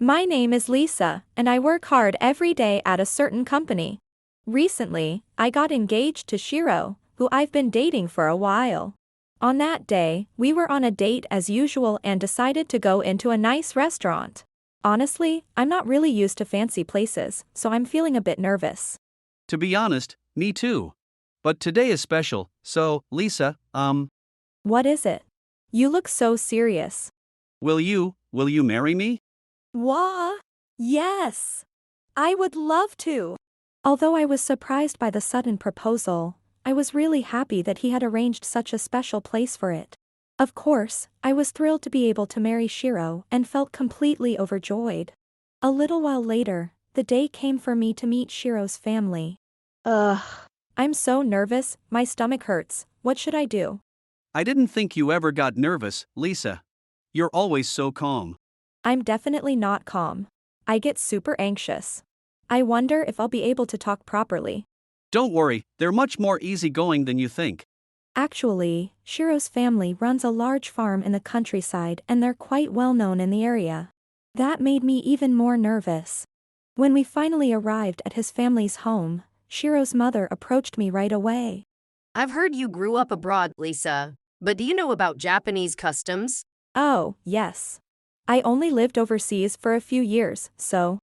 My name is Lisa, and I work hard every day at a certain company. Recently, I got engaged to Shiro, who I've been dating for a while. On that day, we were on a date as usual and decided to go into a nice restaurant. Honestly, I'm not really used to fancy places, so I'm feeling a bit nervous. To be honest, me too. But today is special, so, Lisa, What is it? You look so serious. will you marry me? Wah! Yes! I would love to. Although I was surprised by the sudden proposal, I was really happy that he had arranged such a special place for it. Of course, I was thrilled to be able to marry Shiro and felt completely overjoyed. A little while later, the day came for me to meet Shiro's family. Ugh. I'm so nervous, my stomach hurts. What should I do? I didn't think you ever got nervous, Lisa. You're always so calm. I'm definitely not calm. I get super anxious. I wonder if I'll be able to talk properly. Don't worry, they're much more easygoing than you think. Actually, Shiro's family runs a large farm in the countryside and they're quite well known in the area. That made me even more nervous. When we finally arrived at his family's home, Shiro's mother approached me right away. I've heard you grew up abroad, Lisa. But do you know about Japanese customs? Oh, yes. I only lived overseas for a few years, so.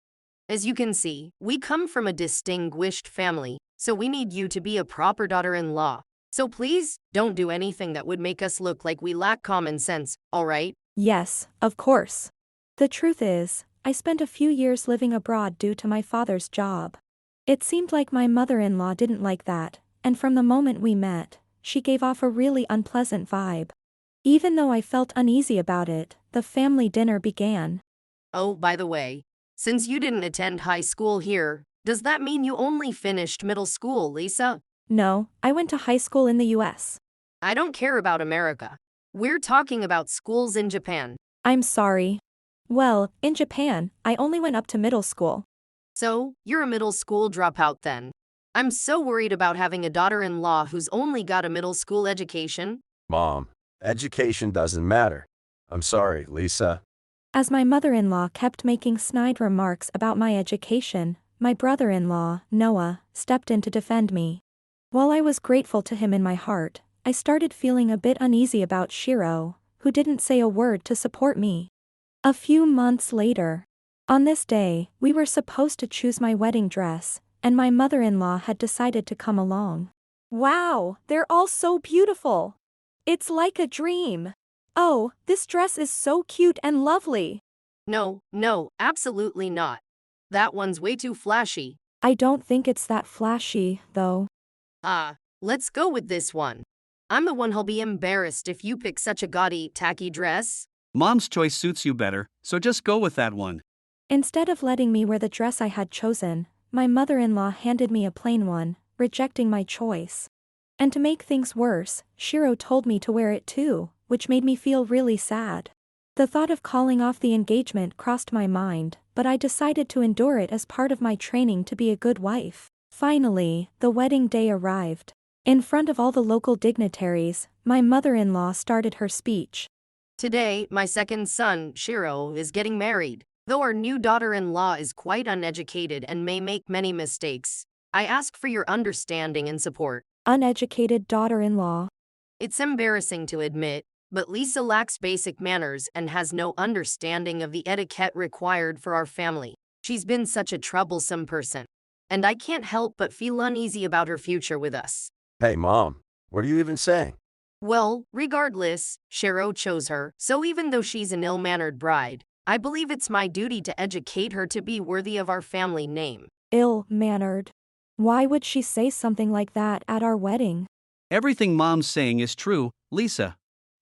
As you can see, we come from a distinguished family, so we need you to be a proper daughter-in-law. So please, don't do anything that would make us look like we lack common sense, alright? Yes, of course. The truth is, I spent a few years living abroad due to my father's job. It seemed like my mother-in-law didn't like that, and from the moment we met, she gave off a really unpleasant vibe. Even though I felt uneasy about it, the family dinner began. Oh, by the way, since you didn't attend high school here, does that mean you only finished middle school, Lisa? No, I went to high school in the US. I don't care about America. We're talking about schools in Japan. I'm sorry. Well, in Japan, I only went up to middle school. So, you're a middle school dropout then. I'm so worried about having a daughter-in-law who's only got a middle school education. Mom, education doesn't matter. I'm sorry, Lisa. As my mother-in-law kept making snide remarks about my education, my brother-in-law, Noah, stepped in to defend me. While I was grateful to him in my heart, I started feeling a bit uneasy about Shiro, who didn't say a word to support me. A few months later, on this day, we were supposed to choose my wedding dress, and my mother-in-law had decided to come along. Wow, they're all so beautiful. It's like a dream. Oh, this dress is so cute and lovely. No, absolutely not. That one's way too flashy. I don't think it's that flashy, though. Let's go with this one. I'm the one who'll be embarrassed if you pick such a gaudy, tacky dress. Mom's choice suits you better, so just go with that one. Instead of letting me wear the dress I had chosen, my mother-in-law handed me a plain one, rejecting my choice. And to make things worse, Shiro told me to wear it too, which made me feel really sad. The thought of calling off the engagement crossed my mind, but I decided to endure it as part of my training to be a good wife. Finally, the wedding day arrived. In front of all the local dignitaries, my mother-in-law started her speech. Today, my second son, Shiro, is getting married. Though our new daughter-in-law is quite uneducated and may make many mistakes, I ask for your understanding and support. Uneducated daughter-in-law. It's embarrassing to admit, but Lisa lacks basic manners and has no understanding of the etiquette required for our family. She's been such a troublesome person, and I can't help but feel uneasy about her future with us. Hey, Mom, what are you even saying? Well, regardless, Shiro chose her, so even though she's an ill-mannered bride, I believe it's my duty to educate her to be worthy of our family name. Ill-mannered. Why would she say something like that at our wedding? Everything Mom's saying is true, Lisa.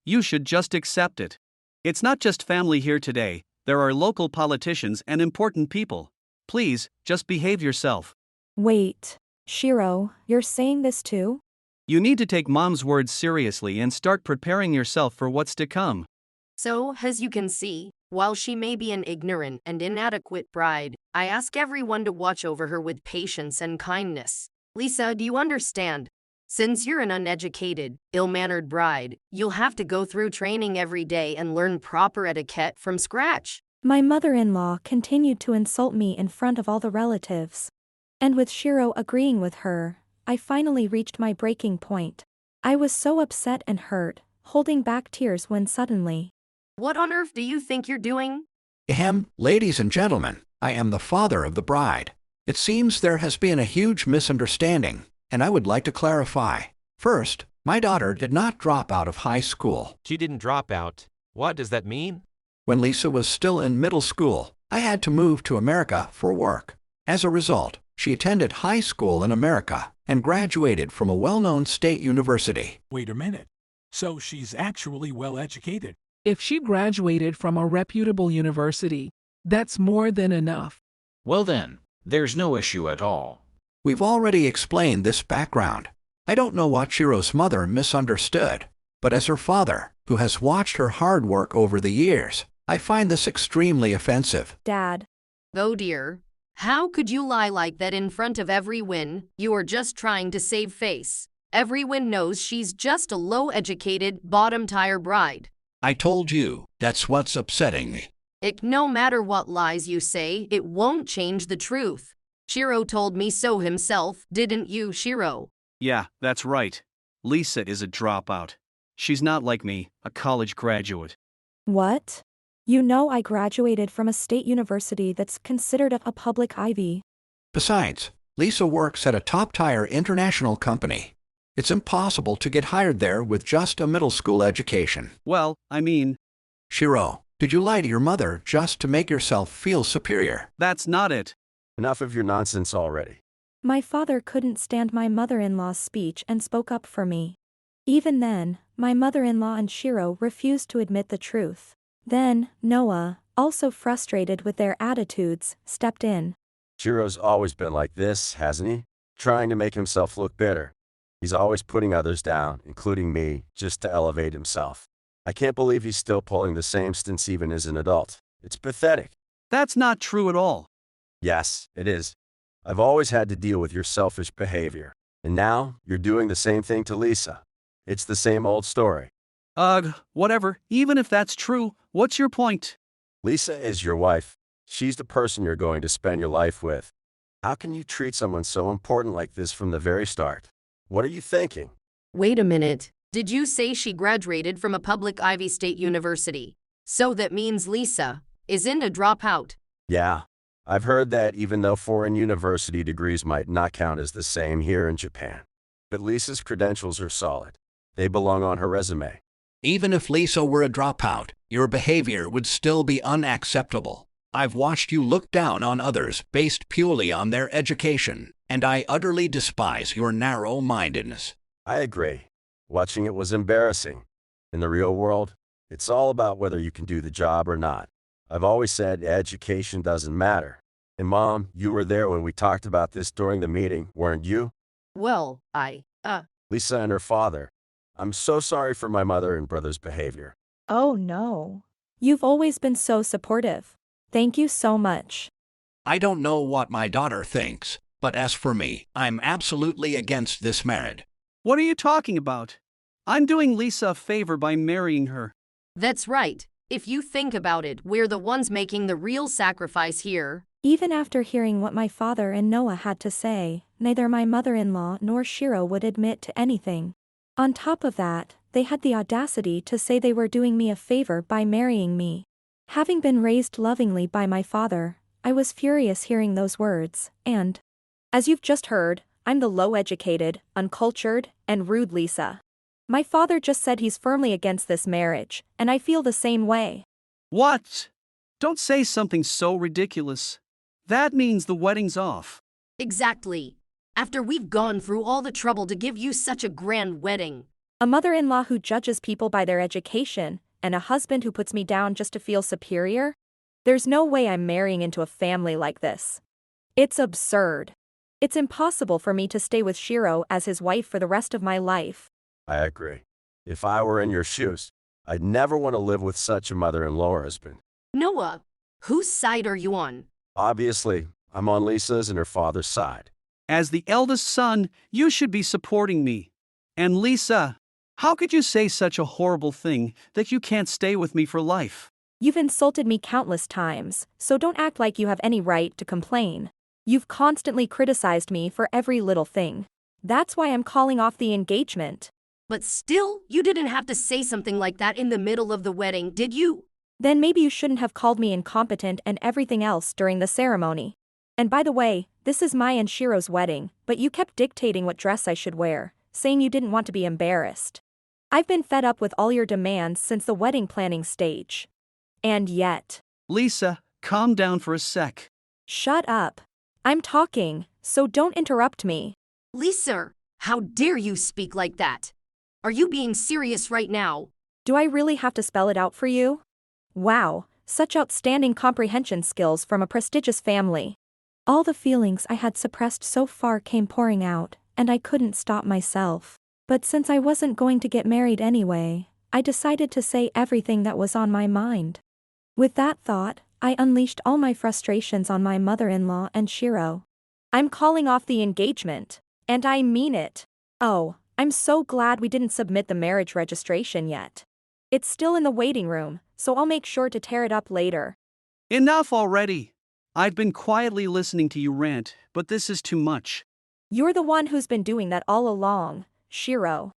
You should just accept it. It's not just family here today, there are local politicians and important people. Please, just behave yourself. Wait, Shiro, you're saying this too? You need to take Mom's words seriously and start preparing yourself for what's to come. So, as you can see, while she may be an ignorant and inadequate bride, I ask everyone to watch over her with patience and kindness. Lisa, do you understand? Since you're an uneducated, ill-mannered bride, you'll have to go through training every day and learn proper etiquette from scratch. My mother-in-law continued to insult me in front of all the relatives. And with Shiro agreeing with her, I finally reached my breaking point. I was so upset and hurt, holding back tears when suddenly. What on earth do you think you're doing? Ahem, ladies and gentlemen, I am the father of the bride. It seems there has been a huge misunderstanding, and I would like to clarify. First, my daughter did not drop out of high school. She didn't drop out. What does that mean? When Lisa was still in middle school, I had to move to America for work. As a result, she attended high school in America and graduated from a well-known state university. Wait a minute. So she's actually well educated. If she graduated from a reputable university, that's more than enough. Well then, there's no issue at all. We've already explained this background. I don't know what Shiro's mother misunderstood, but as her father, who has watched her hard work over the years, I find this extremely offensive. Dad. Oh dear. How could you lie like that in front of everyone? You are just trying to save face. Everyone knows she's just a low-educated, bottom-tier bride. I told you, that's what's upsetting me. No matter what lies you say, it won't change the truth. Shiro told me so himself, didn't you, Shiro? Yeah, that's right. Lisa is a dropout. She's not like me, a college graduate. What? You know I graduated from a state university that's considered a public Ivy. Besides, Lisa works at a top-tier international company. It's impossible to get hired there with just a middle school education. Well, I mean... Shiro, did you lie to your mother just to make yourself feel superior? That's not it. Enough of your nonsense already. My father couldn't stand my mother-in-law's speech and spoke up for me. Even then, my mother-in-law and Shiro refused to admit the truth. Then, Noah, also frustrated with their attitudes, stepped in. Shiro's always been like this, hasn't he? Trying to make himself look better. He's always putting others down, including me, just to elevate himself. I can't believe he's still pulling the same stunts even as an adult. It's pathetic. That's not true at all. Yes, it is. I've always had to deal with your selfish behavior. And now, you're doing the same thing to Lisa. It's the same old story. Whatever. Even if that's true, what's your point? Lisa is your wife. She's the person you're going to spend your life with. How can you treat someone so important like this from the very start? What are you thinking? Wait a minute. Did you say she graduated from a public Ivy State University? So that means Lisa isn't a dropout. Yeah. I've heard that even though foreign university degrees might not count as the same here in Japan. But Lisa's credentials are solid. They belong on her resume. Even if Lisa were a dropout, your behavior would still be unacceptable. I've watched you look down on others based purely on their education, and I utterly despise your narrow-mindedness. I agree. Watching it was embarrassing. In the real world, it's all about whether you can do the job or not. I've always said education doesn't matter. And Mom, you were there when we talked about this during the meeting, weren't you? Well, Lisa and her father. I'm so sorry for my mother and brother's behavior. Oh no. You've always been so supportive. Thank you so much. I don't know what my daughter thinks, but as for me, I'm absolutely against this marriage. What are you talking about? I'm doing Lisa a favor by marrying her. that's right. If you think about it, we're the ones making the real sacrifice here. Even after hearing what my father and Noah had to say, neither my mother-in-law nor Shiro would admit to anything. On top of that, they had the audacity to say they were doing me a favor by marrying me. Having been raised lovingly by my father, I was furious hearing those words, and, as you've just heard, I'm the low-educated, uncultured, and rude Lisa. My father just said he's firmly against this marriage, and I feel the same way. What? Don't say something so ridiculous. That means the wedding's off. Exactly. After we've gone through all the trouble to give you such a grand wedding. A mother-in-law who judges people by their education, and a husband who puts me down just to feel superior? There's no way I'm marrying into a family like this. It's absurd. It's impossible for me to stay with Shiro as his wife for the rest of my life. I agree. If I were in your shoes, I'd never want to live with such a mother-in-law or husband. Noah, whose side are you on? Obviously, I'm on Lisa's and her father's side. As the eldest son, you should be supporting me. And Lisa, how could you say such a horrible thing that you can't stay with me for life? You've insulted me countless times, so don't act like you have any right to complain. You've constantly criticized me for every little thing. That's why I'm calling off the engagement. But still, you didn't have to say something like that in the middle of the wedding, did you? Then maybe you shouldn't have called me incompetent and everything else during the ceremony. And by the way, this is my and Shiro's wedding, but you kept dictating what dress I should wear, saying you didn't want to be embarrassed. I've been fed up with all your demands since the wedding planning stage. And yet. Lisa, calm down for a sec. Shut up. I'm talking, so don't interrupt me. Lisa, how dare you speak like that? Are you being serious right now? Do I really have to spell it out for you? Wow, such outstanding comprehension skills from a prestigious family. All the feelings I had suppressed so far came pouring out, and I couldn't stop myself. But since I wasn't going to get married anyway, I decided to say everything that was on my mind. With that thought, I unleashed all my frustrations on my mother-in-law and Shiro. I'm calling off the engagement, and I mean it. Oh, I'm so glad we didn't submit the marriage registration yet. It's still in the waiting room, so I'll make sure to tear it up later. Enough already. I've been quietly listening to you rant, but this is too much. You're the one who's been doing that all along, Shiro.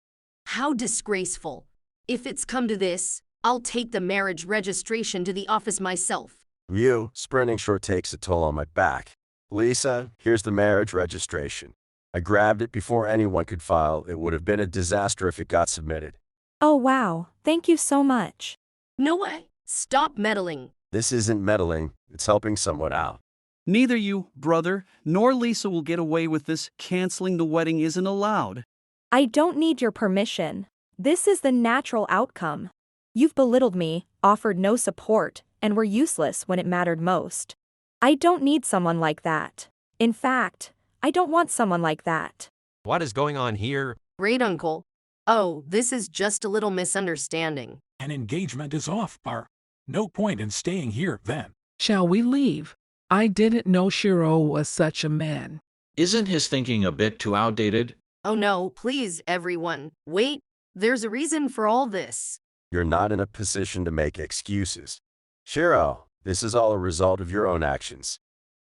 How disgraceful. If it's come to this, I'll take the marriage registration to the office myself. You, sprinting sure takes a toll on my back. Lisa, here's the marriage registration. I grabbed it before anyone could file. It would have been a disaster if it got submitted. Oh wow, thank you so much. No way. Stop meddling. This isn't meddling, it's helping someone out. Neither you, brother, nor Lisa will get away with this. Canceling the wedding isn't allowed. I don't need your permission. This is the natural outcome. You've belittled me, offered no support, and were useless when it mattered most. I don't need someone like that. In fact, I don't want someone like that. What is going on here? Great uncle. Oh, this is just a little misunderstanding. An engagement is off, Bar. No point in staying here then. Shall we leave? I didn't know Shiro was such a man. Isn't his thinking a bit too outdated? Oh no, please, everyone. Wait, there's a reason for all this. You're not in a position to make excuses. Shiro, this is all a result of your own actions.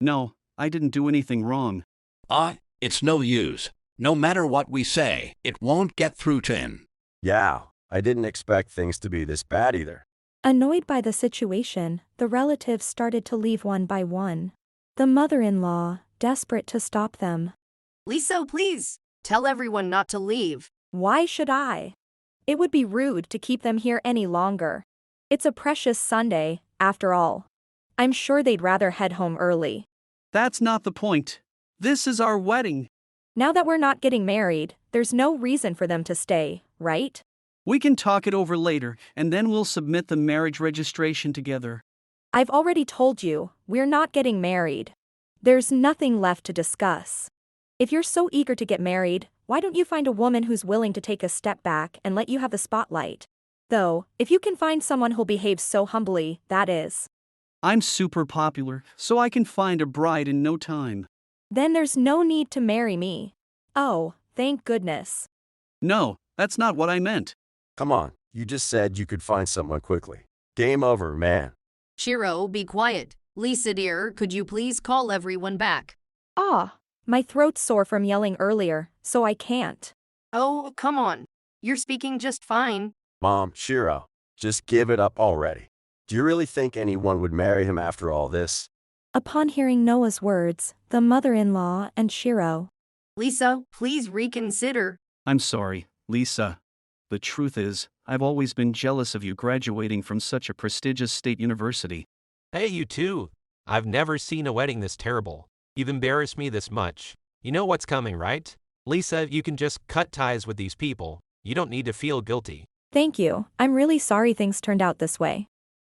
No, I didn't do anything wrong. It's no use. No matter what we say, it won't get through to him. Yeah, I didn't expect things to be this bad either. Annoyed by the situation, the relatives started to leave one by one. The mother-in-law, desperate to stop them. Lisa, please, tell everyone not to leave. Why should I? It would be rude to keep them here any longer. It's a precious Sunday, after all. I'm sure they'd rather head home early. That's not the point. This is our wedding. Now that we're not getting married, there's no reason for them to stay, right? We can talk it over later, and then we'll submit the marriage registration together. I've already told you, we're not getting married. There's nothing left to discuss. If you're so eager to get married, why don't you find a woman who's willing to take a step back and let you have the spotlight? Though, if you can find someone who'll behave so humbly, that is. I'm super popular, so I can find a bride in no time. Then there's no need to marry me. Oh, thank goodness. No, that's not what I meant. Come on, you just said you could find someone quickly. Game over, man. Shiro, be quiet. Lisa dear, could you please call everyone back? My throat's sore from yelling earlier, so I can't. Oh, come on. You're speaking just fine. Mom, Shiro, just give it up already. Do you really think anyone would marry him after all this? Upon hearing Noah's words, the mother-in-law and Shiro. Lisa, please reconsider. I'm sorry, Lisa. The truth is, I've always been jealous of you graduating from such a prestigious state university. Hey, you too. I've never seen a wedding this terrible. You've embarrassed me this much. You know what's coming, right? Lisa, you can just cut ties with these people. You don't need to feel guilty. Thank you, I'm really sorry things turned out this way.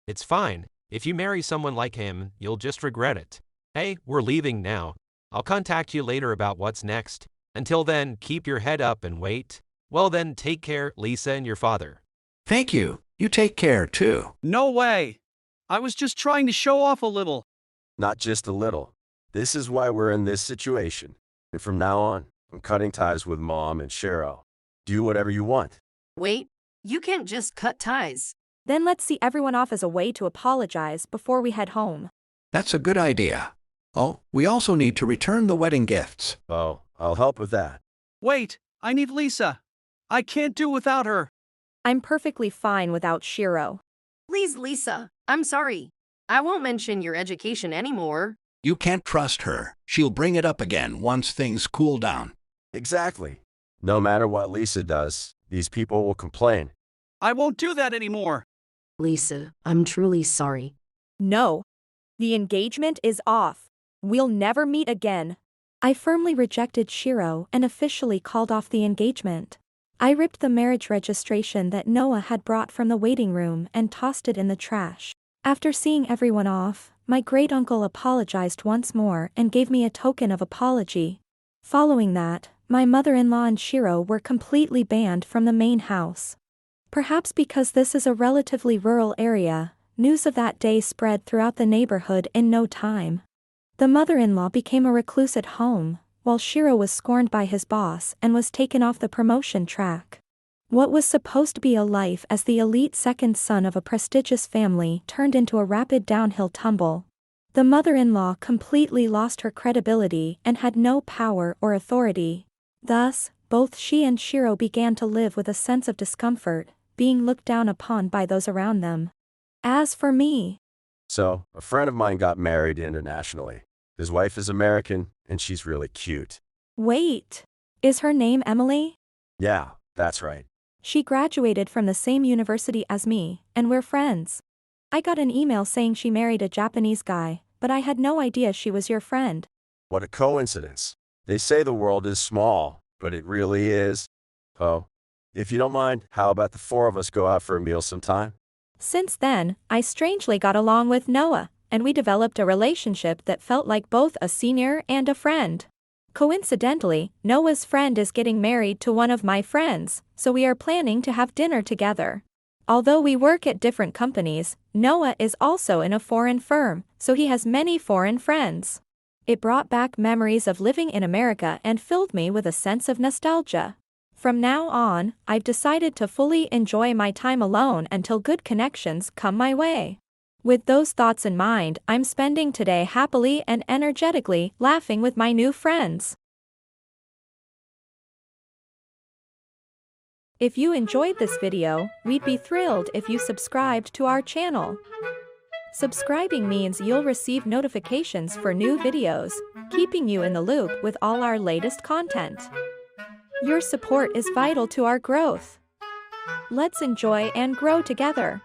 It's fine. If you marry someone like him, you'll just regret it. Hey, we're leaving now. I'll contact you later about what's next. Until then, keep your head up and wait. Well then, take care, Lisa and your father. Thank you. You take care, too. No way! I was just trying to show off a little. Not just a little. This is why we're in this situation. And from now on, I'm cutting ties with Mom and Shiro. Do whatever you want. Wait, you can't just cut ties. Then let's see everyone off as a way to apologize before we head home. That's a good idea. Oh, we also need to return the wedding gifts. Oh, I'll help with that. Wait, I need Lisa. I can't do without her. I'm perfectly fine without Shiro. Please, Lisa, I'm sorry. I won't mention your education anymore. You can't trust her. She'll bring it up again once things cool down. Exactly. No matter what Lisa does, these people will complain. I won't do that anymore. Lisa, I'm truly sorry. No. The engagement is off. We'll never meet again. I firmly rejected Shiro and officially called off the engagement. I ripped the marriage registration that Noah had brought from the waiting room and tossed it in the trash. After seeing everyone off, my great-uncle apologized once more and gave me a token of apology. Following that, my mother-in-law and Shiro were completely banned from the main house. Perhaps because this is a relatively rural area, news of that day spread throughout the neighborhood in no time. The mother-in-law became a recluse at home, while Shiro was scorned by his boss and was taken off the promotion track. What was supposed to be a life as the elite second son of a prestigious family turned into a rapid downhill tumble. The mother-in-law completely lost her credibility and had no power or authority. Thus, both she and Shiro began to live with a sense of discomfort, being looked down upon by those around them. As for me, So, a friend of mine got married internationally. His wife is American, and she's really cute. wait, is her name Emily? Yeah, that's right. She graduated from the same university as me, and we're friends. I got an email saying she married a Japanese guy, but I had no idea she was your friend. What a coincidence. They say the world is small, but it really is. Oh, if you don't mind, how about the four of us go out for a meal sometime? Since then, I strangely got along with Noah, and we developed a relationship that felt like both a senior and a friend. Coincidentally, Noah's friend is getting married to one of my friends, so we are planning to have dinner together. Although we work at different companies, Noah is also in a foreign firm, so he has many foreign friends. It brought back memories of living in America and filled me with a sense of nostalgia. From now on, I've decided to fully enjoy my time alone until good connections come my way. With those thoughts in mind, I'm spending today happily and energetically laughing with my new friends. If you enjoyed this video, we'd be thrilled if you subscribed to our channel. Subscribing means you'll receive notifications for new videos, keeping you in the loop with all our latest content. Your support is vital to our growth. Let's enjoy and grow together.